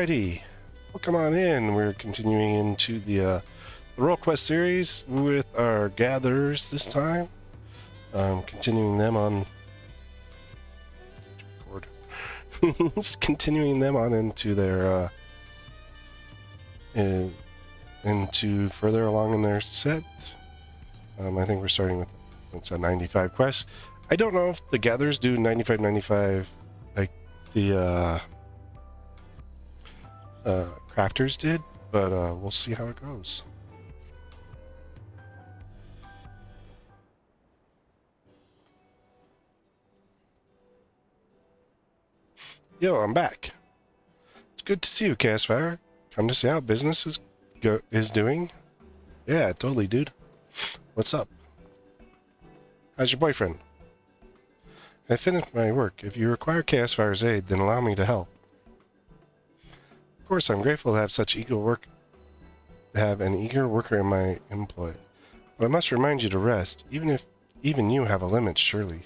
Alrighty, well, come on in. We're continuing into the Roll Quest series with our gatherers this time. Continuing them on. Continuing them on into their into further along in their set. I think we're starting with it's a 95 quest. I don't know if the gatherers do 95 like the crafters did, but we'll see how it goes. Yo, I'm back. It's good to see you, Castfire. Come to see how business is doing? Yeah, totally, dude. What's up? How's your boyfriend? I finished my work. If you require Chaosfire's aid, then allow me to help. Of course, I'm grateful to have such an eager worker in my employ. But I must remind you to rest, even you have a limit, surely.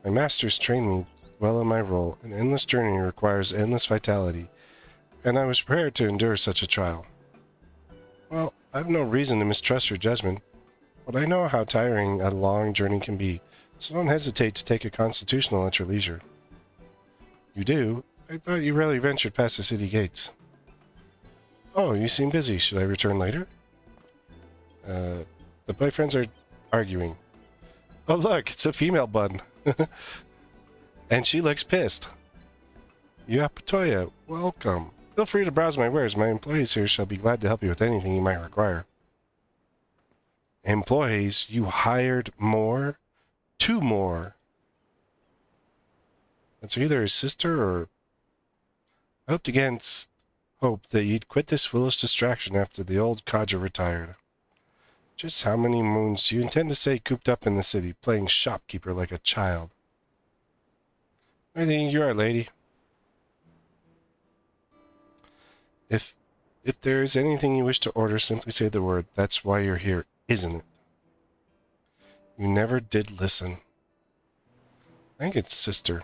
My masters trained me well in my role. An endless journey requires endless vitality, and I was prepared to endure such a trial. Well, I have no reason to mistrust your judgment, but I know how tiring a long journey can be, so don't hesitate to take a constitutional at your leisure. You do? I thought you rarely ventured past the city gates. Oh, you seem busy. Should I return later? The boyfriends are arguing. Oh, look, it's a female bun. And she looks pissed. Yapatoya, welcome. Feel free to browse my wares. My employees here shall be glad to help you with anything you might require. Employees? You hired more? 2 more. It's either his sister or... I hoped against hope that you'd quit this foolish distraction after the old codger retired. Just how many moons do you intend to stay cooped up in the city, playing shopkeeper like a child? I think you are, lady. If there is anything you wish to order, simply say the word. That's why you're here, isn't it? You never did listen. I think it's sister.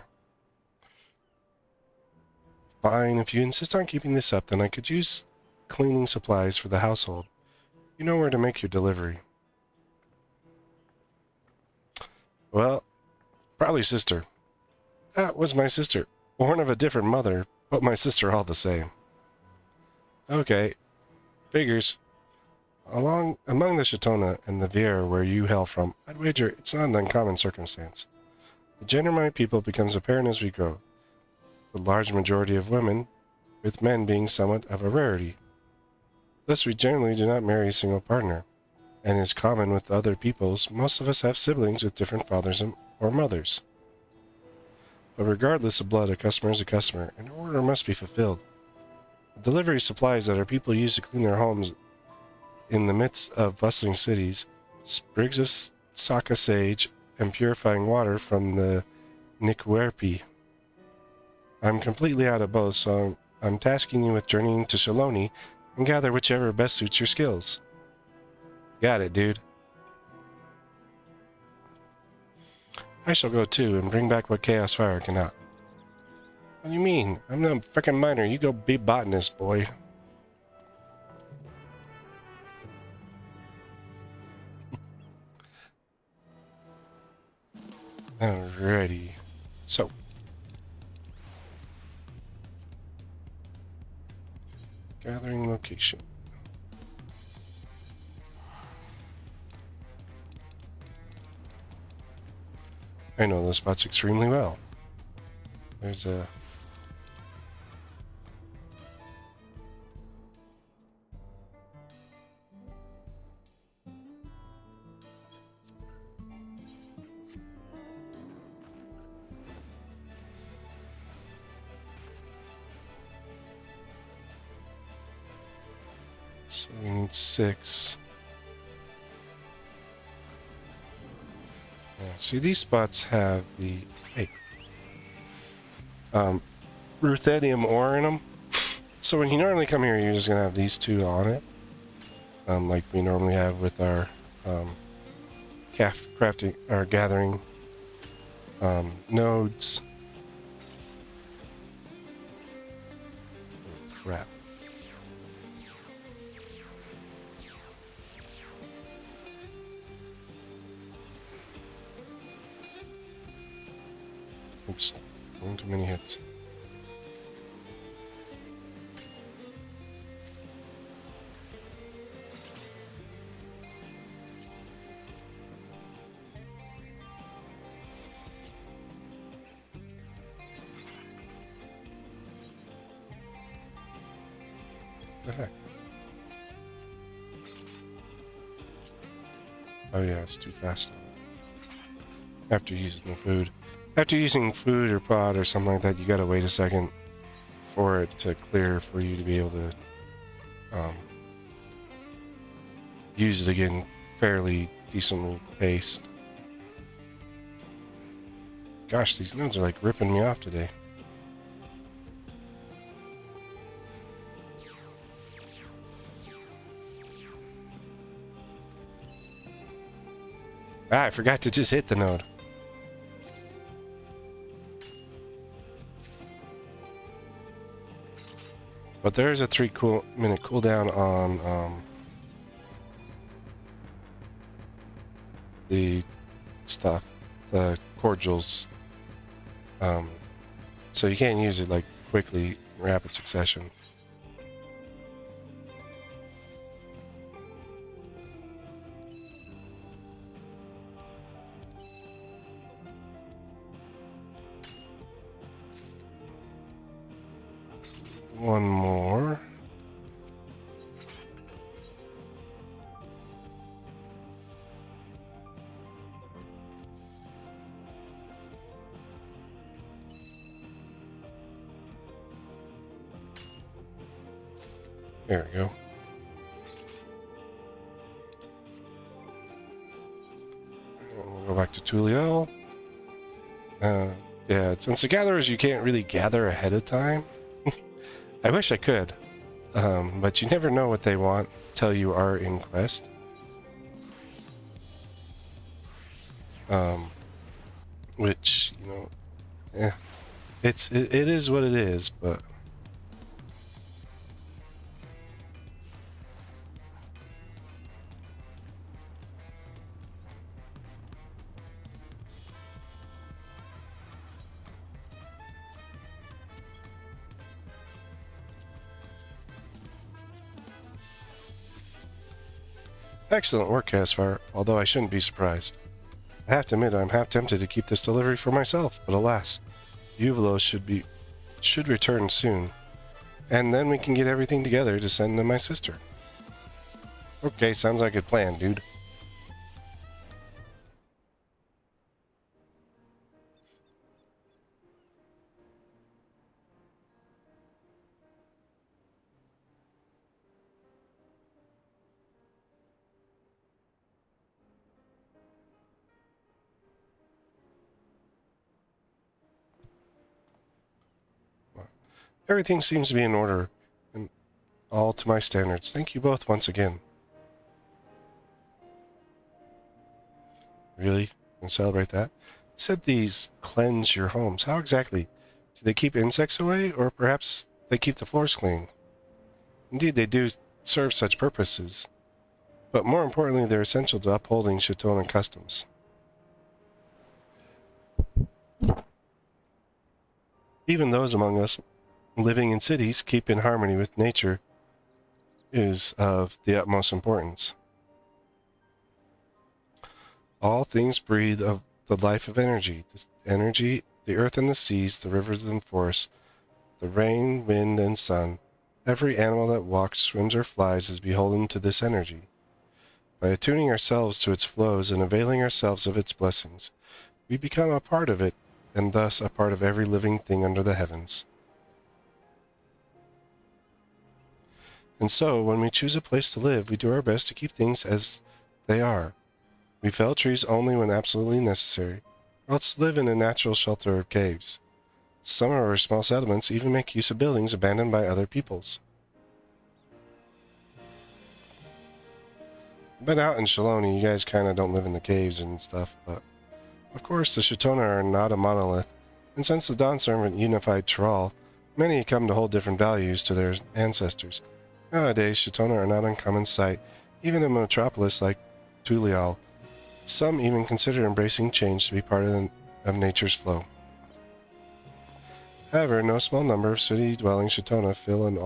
Fine, if you insist on keeping this up, then I could use cleaning supplies for the household. You know where to make your delivery. Well, probably sister. That was my sister. Born of a different mother, but my sister all the same. Okay. Figures. Among the Shatona and the Viera where you hail from, I'd wager it's not an uncommon circumstance. The gender of my people becomes apparent as we grow. The large majority of women, with men being somewhat of a rarity. Thus, we generally do not marry a single partner, and is common with other peoples, most of us have siblings with different fathers or mothers. But regardless of blood, a customer is a customer, and an order must be fulfilled. The delivery supplies that our people use to clean their homes in the midst of bustling cities, sprigs of saka sage, and purifying water from the Nikwerpi. I'm completely out of both, so I'm tasking you with journeying to Shaloni and gather whichever best suits your skills. Got it, dude. I shall go too and bring back what Chaos Fire cannot. What do you mean? I'm no frickin' miner. You go be botanist, boy. Alrighty. So. Gathering location. I know those spots extremely well. There's a... So we need 6. Yeah, see, these spots have the ruthenium ore in them. So when you normally come here, you're just gonna have these 2 on it, like we normally have with our crafting, our gathering nodes. crap. Oops, one too many hits. What the heck? Oh yeah, it's too fast. After using the food. After using food or pod or something like that, you gotta wait a second for it to clear for you to be able to use it again fairly decently paced. Gosh, these nodes are like ripping me off today. Ah, I forgot to just hit the node. But there is a 3-minute cooldown on the stuff, the cordials. So you can't use it like quickly, rapid succession. One more. There we go. We'll go back to Tuliel. Yeah, since the gatherers you can't really gather ahead of time. I wish I could, but you never know what they want till you are in quest. Which, you know, it is what it is, but excellent work, Caspar, although I shouldn't be surprised. I have to admit I'm half tempted to keep this delivery for myself, but alas, Uvalo should return soon, and then we can get everything together to send to my sister. Okay, sounds like a plan, dude. Everything seems to be in order, and all to my standards. Thank you both once again. Really? Can celebrate that? It said these cleanse your homes. How exactly? Do they keep insects away, or perhaps they keep the floors clean? Indeed, they do serve such purposes. But more importantly, they're essential to upholding Chatonan customs. Even those among us living in cities keep in harmony with nature is of the utmost importance. All things breathe of the life of energy. This energy, the earth and the seas, the rivers and forests, the rain, wind, and sun. Every animal that walks, swims, or flies is beholden to this energy. By attuning ourselves to its flows and availing ourselves of its blessings, we become a part of it, and thus a part of every living thing under the heavens. And so, when we choose a place to live, we do our best to keep things as they are. We fell trees only when absolutely necessary, or else live in a natural shelter of caves. Some of our small settlements even make use of buildings abandoned by other peoples. But out in Shaloni, you guys kind of don't live in the caves and stuff, but of course the Shatona are not a monolith, and since the Dawn Servant unified Tyrell, Many come to hold different values to their ancestors. Nowadays, Shitona are not uncommon sight, even in a metropolis like Tulial. Some even consider embracing change to be part of nature's flow. However, no small number of city-dwelling Shitona feel an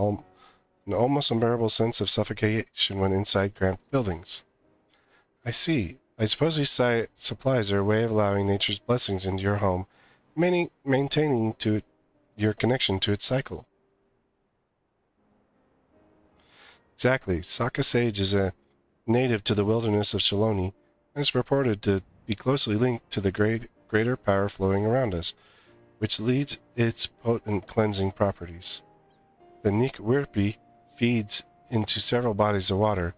almost unbearable sense of suffocation when inside cramped buildings. I see. I suppose these supplies are a way of allowing nature's blessings into your home, maintaining your connection to its cycle. Exactly. Saka sage is a native to the wilderness of Shaloni, and is reported to be closely linked to the greater power flowing around us, which leads its potent cleansing properties. The Nikwirpi feeds into several bodies of water,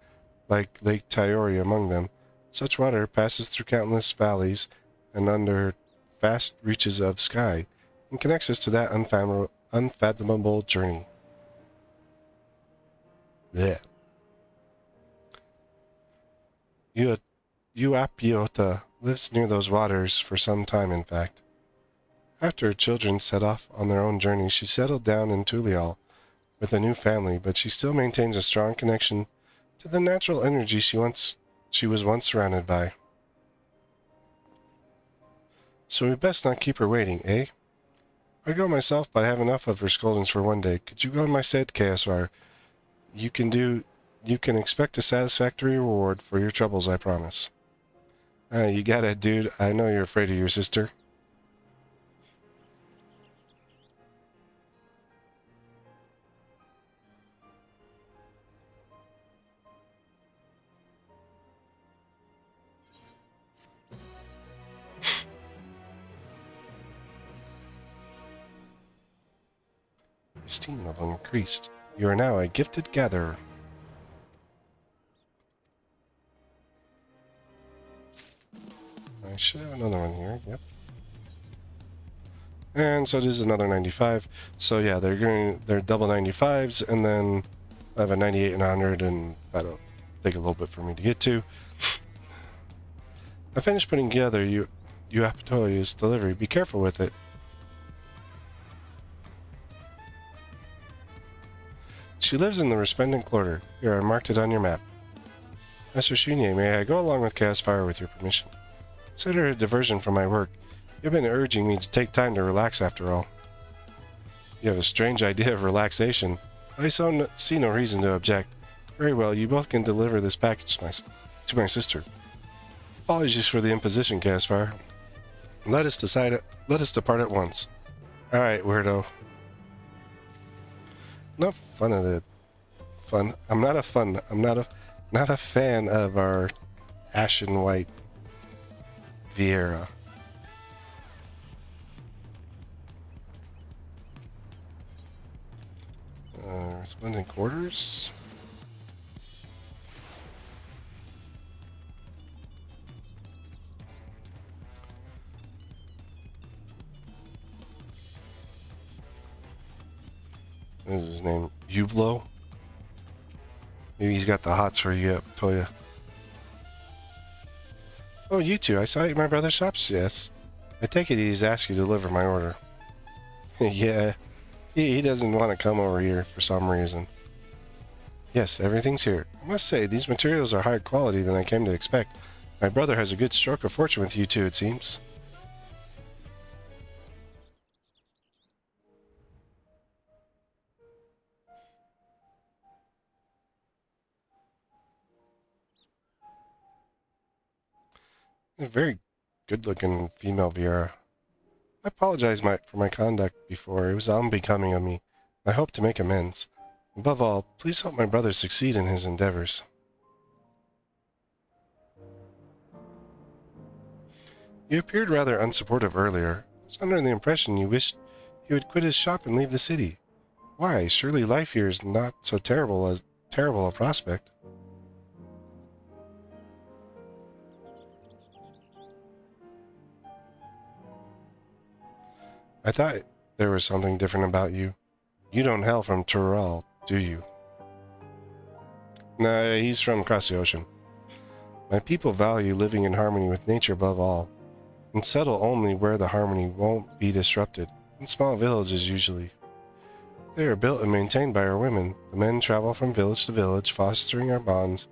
like Lake Taiori among them. Such water passes through countless valleys and under vast reaches of sky, and connects us to that unfathomable journey. Yeah. Uapiota lives near those waters for some time, in fact. After her children set off on their own journey, she settled down in Tulial with a new family, but she still maintains a strong connection to the natural energy she was once surrounded by. So we best not keep her waiting, eh? I'd go myself, but I have enough of her scoldings for one day. Could you go in my stead, KSR? You can expect a satisfactory reward for your troubles, I promise. You got it, dude. I know you're afraid of your sister. Esteem level increased. You are now a gifted gatherer. I should have another one here. Yep. And so this is another 95. So yeah, they're double 95s, and then I have a 98 and 100, and that'll take a little bit for me to get to. I finished putting together Uapatoya's delivery. Be careful with it. She lives in the Resplendent Quarter. Here, I marked it on your map. Master Shunye, may I go along with Chaos Fire with your permission? Consider it a diversion from my work. You've been urging me to take time to relax after all. You have a strange idea of relaxation. I see no reason to object. Very well, you both can deliver this package to my sister. Apologies for the imposition, Chaos Fire. Let us depart at once. Alright, weirdo. Not fun of the fun. I'm not a fan of our ashen white viera. Resplendent quarters. What is his name? Uvlo? Maybe he's got the hots for you up, Toya. Oh, you two. I saw you at my brother's shops, yes. I take it he's asked you to deliver my order. Yeah. He doesn't want to come over here for some reason. Yes, everything's here. I must say, these materials are higher quality than I came to expect. My brother has a good stroke of fortune with you two, it seems. A very good-looking female Viera. I apologize for my conduct before. It was unbecoming of me. I hope to make amends. Above all, please help my brother succeed in his endeavors. You appeared rather unsupportive earlier. I was under the impression you wished he would quit his shop and leave the city. Why? Surely life here is not so terrible a prospect. I thought there was something different about you. You don't hail from Tural, do you? Nah, he's from across the ocean. My people value living in harmony with nature above all, and settle only where the harmony won't be disrupted. In small villages, usually. They are built and maintained by our women. The men travel from village to village, fostering our bonds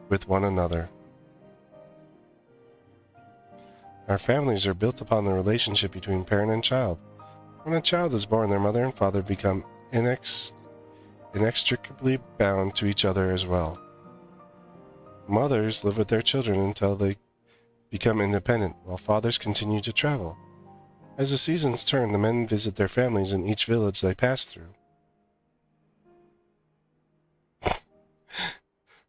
with one another. Our families are built upon the relationship between parent and child. When a child is born, their mother and father become inextricably bound to each other as well. Mothers live with their children until they become independent, while fathers continue to travel. As the seasons turn, the men visit their families in each village they pass through.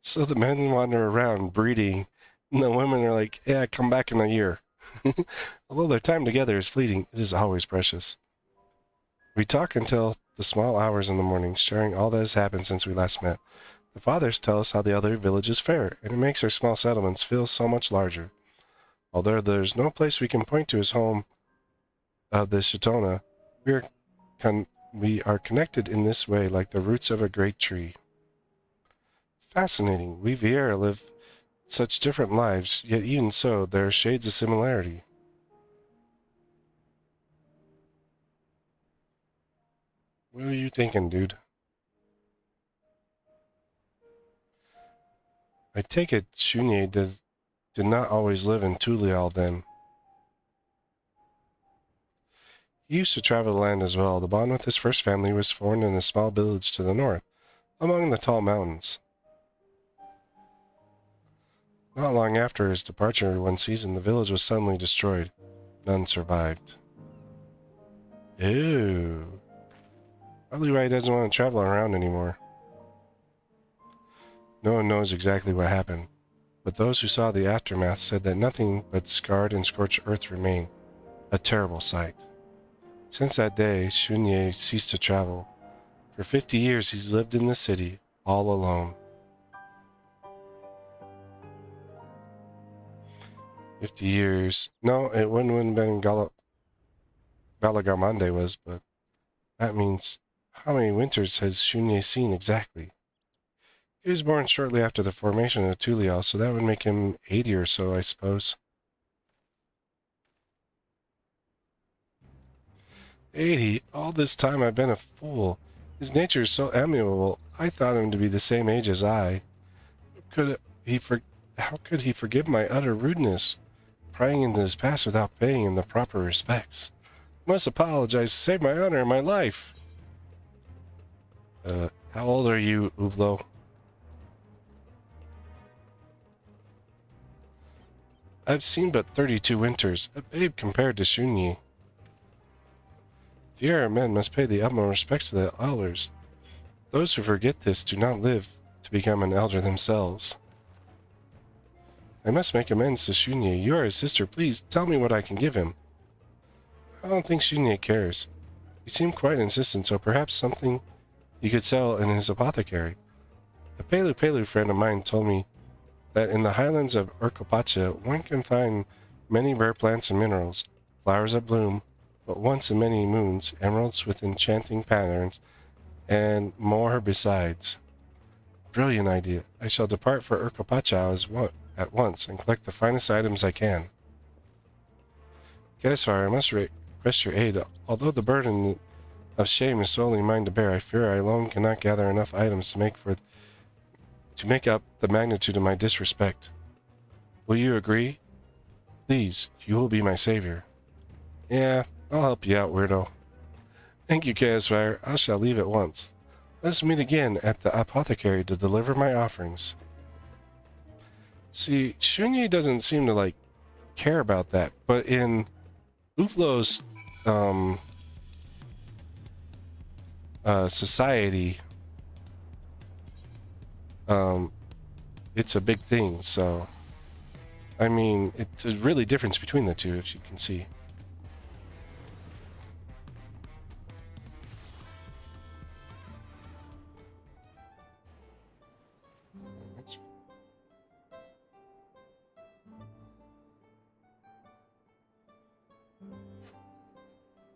So the men wander around breeding, and the women are like, yeah, come back in a year. Although their time together is fleeting, it is always precious. We talk until the small hours in the morning, sharing all that has happened since we last met. The fathers tell us how the other villages fare, and it makes our small settlements feel so much larger. Although there's no place we can point to as home of the Chitona, we are connected in this way like the roots of a great tree. Fascinating. We viera live such different lives, yet even so, there are shades of similarity. What are you thinking, dude? I take it Shunye did not always live in Tulial then. He used to travel the land as well. The bond with his first family was formed in a small village to the north, among the tall mountains. Not long after his departure one season, the village was suddenly destroyed. None survived. Ew. Probably why he doesn't want to travel around anymore. No one knows exactly what happened, but those who saw the aftermath said that nothing but scarred and scorched earth remained. A terrible sight. Since that day, Shunye ceased to travel. For 50 years, he's lived in the city, all alone. 50 years. No, it wouldn't have been Balagamande was, but that means how many winters has Shunye seen exactly? He was born shortly after the formation of Tulial, so that would make him 80 or so, I suppose. 80? All this time I've been a fool. His nature is so amiable. I thought him to be the same age as I. Could he for How could he forgive my utter rudeness, prying into his past without paying him the proper respects? Must apologize to save my honor and my life. How old are you, Uvlo? I've seen but 32 winters, a babe compared to Shunyi. Viera men must pay the utmost respect to the elders. Those who forget this do not live to become an elder themselves. I must make amends to Shunye. You are his sister. Please tell me what I can give him. I don't think Shunye cares. He seemed quite insistent, so perhaps something he could sell in his apothecary. A Pelu friend of mine told me that in the highlands of Urkopacha one can find many rare plants and minerals, flowers that bloom but once in many moons, emeralds with enchanting patterns, and more besides. Brilliant idea. I shall depart for Urkopacha at once and collect the finest items I can. Gaspar, I must request your aid. Although the burden of shame is solely mine to bear, I fear I alone cannot gather enough items to make up the magnitude of my disrespect. Will you agree? Please, you will be my savior. Yeah, I'll help you out, weirdo. Thank you, Gaspar. I shall leave at once. Let us meet again at the apothecary to deliver my offerings. See, Shunyi doesn't seem to, care about that, but in Uflo's, society, it's a big thing, so... I mean, it's a really difference between the two, if you can see.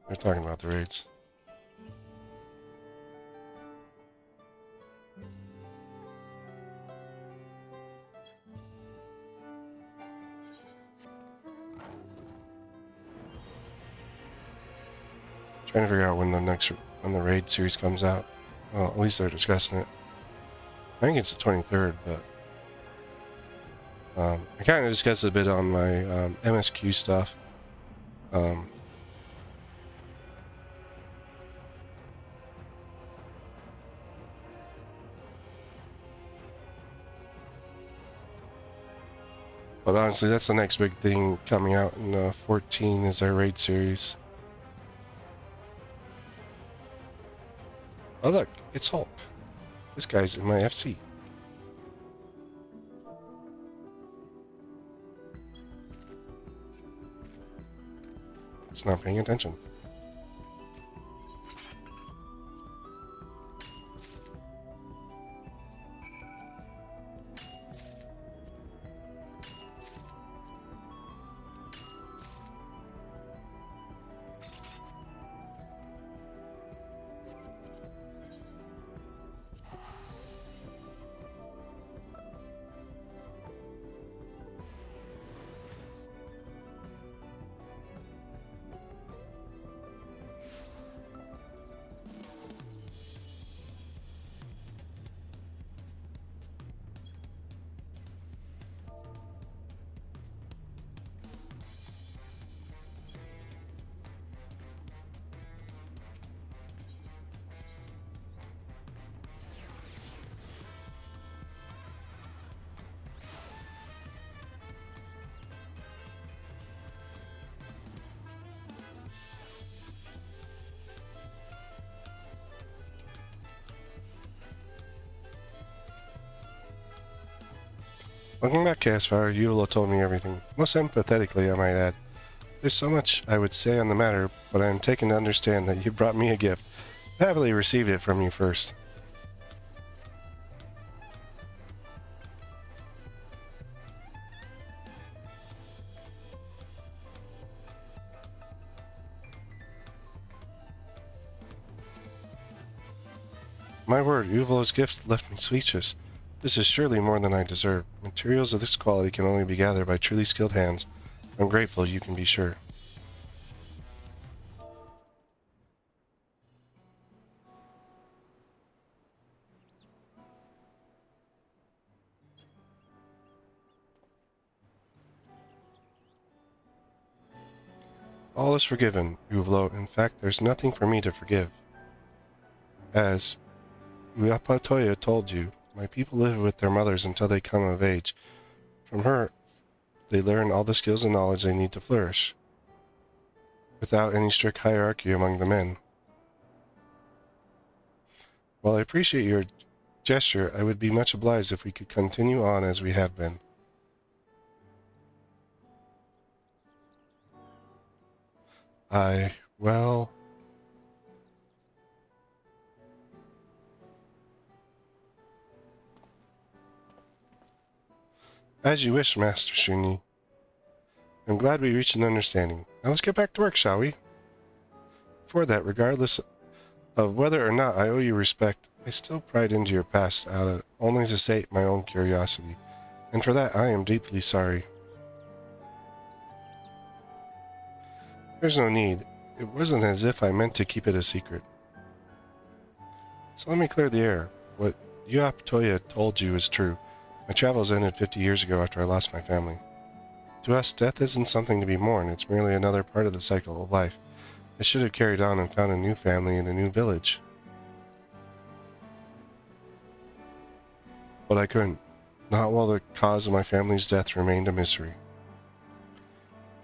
They're talking about the raids. Trying to figure out when the next when the raid series comes out. Well, at least they're discussing it. I think it's the 23rd, but I kind of discussed it a bit on my MSQ stuff. But honestly, that's the next big thing coming out in 14 is their raid series. Oh look, it's Hulk. This guy's in my FC. He's not paying attention. Welcome back, Casfire. Eula told me everything. Most empathetically, I might add. There's so much I would say on the matter, but I am taken to understand that you brought me a gift. I happily received it from you first. My word, Uvalo's gift left me speechless. This is surely more than I deserve. Materials of this quality can only be gathered by truly skilled hands. I'm grateful, you can be sure. All is forgiven, Uvalo. In fact, there's nothing for me to forgive. As Uapatoya told you, my people live with their mothers until they come of age. From her, they learn all the skills and knowledge they need to flourish, without any strict hierarchy among the men. While I appreciate your gesture, I would be much obliged if we could continue on as we have been. Well... As you wish, Master Shuni. I'm glad we reached an understanding. Now let's get back to work, shall we? For that, regardless of whether or not I owe you respect, I still pried into your past out of only to sate my own curiosity, and for that I am deeply sorry. There's no need. It wasn't as if I meant to keep it a secret. So let me clear the air. What Uapatoya told you is true. My travels ended 50 years ago after I lost my family. To us, death isn't something to be mourned, it's merely another part of the cycle of life. I should have carried on and found a new family in a new village. But I couldn't. Not while the cause of my family's death remained a mystery.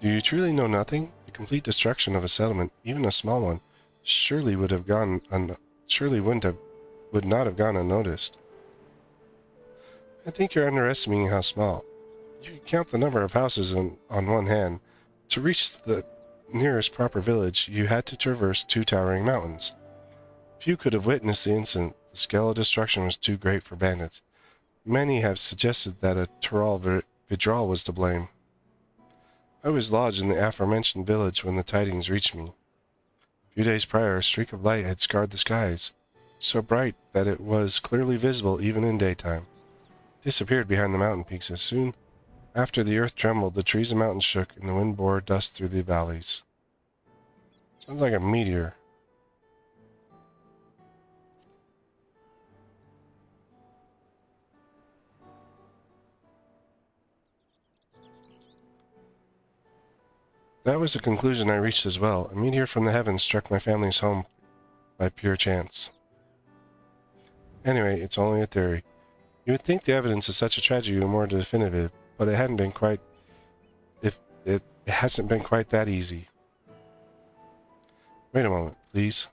Do you truly know nothing? The complete destruction of a settlement, even a small one, surely would not have gone unnoticed. I think you're underestimating how small. You can count the number of houses on one hand. To reach the nearest proper village, you had to traverse 2 towering mountains. Few could have witnessed the incident. The scale of destruction was too great for bandits. Many have suggested that a Tural Vidral was to blame. I was lodged in the aforementioned village when the tidings reached me. A few days prior, a streak of light had scarred the skies, so bright that it was clearly visible even in daytime. It disappeared behind the mountain peaks as soon after the earth trembled, the trees and mountains shook, and the wind bore dust through the valleys. Sounds like a meteor. That was the conclusion I reached as well. A meteor from the heavens struck my family's home by pure chance. Anyway, it's only a theory. You would think the evidence of such a tragedy were more definitive, but it hadn't been quite... It hasn't been quite that easy. Wait a moment, please.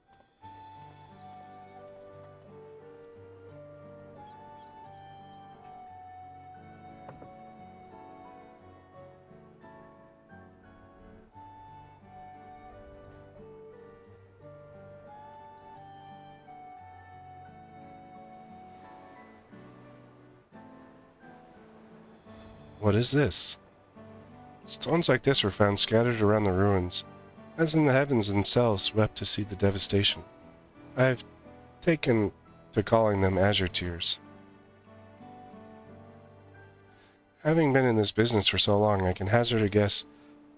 What is this? Stones like this were found scattered around the ruins, as in the heavens themselves wept to see the devastation. I've taken to calling them azure tears. Having been in this business for so long, I can hazard a guess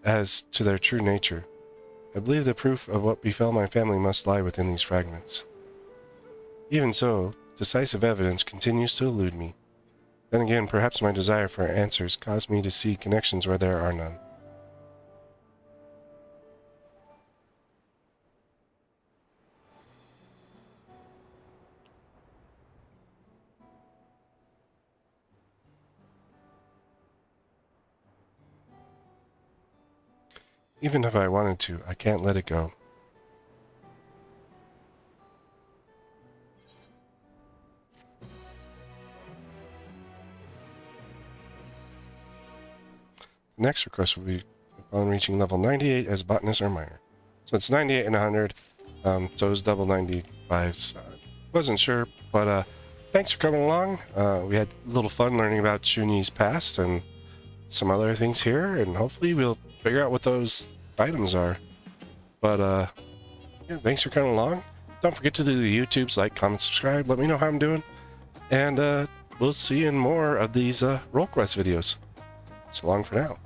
as to their true nature. I believe the proof of what befell my family must lie within these fragments. Even so, decisive evidence continues to elude me. Then again, perhaps my desire for answers caused me to see connections where there are none. Even if I wanted to, I can't let it go. The next request will be upon reaching level 98 as botanist or miner. So it's 98 and 100, so it was double 95. So wasn't sure, but thanks for coming along. We had a little fun learning about Shuni's past and some other things here, and hopefully we'll figure out what those items are. But yeah, thanks for coming along. Don't forget to do the YouTubes, like, comment, subscribe. Let me know how I'm doing, and we'll see you in more of these role quest videos. So long for now.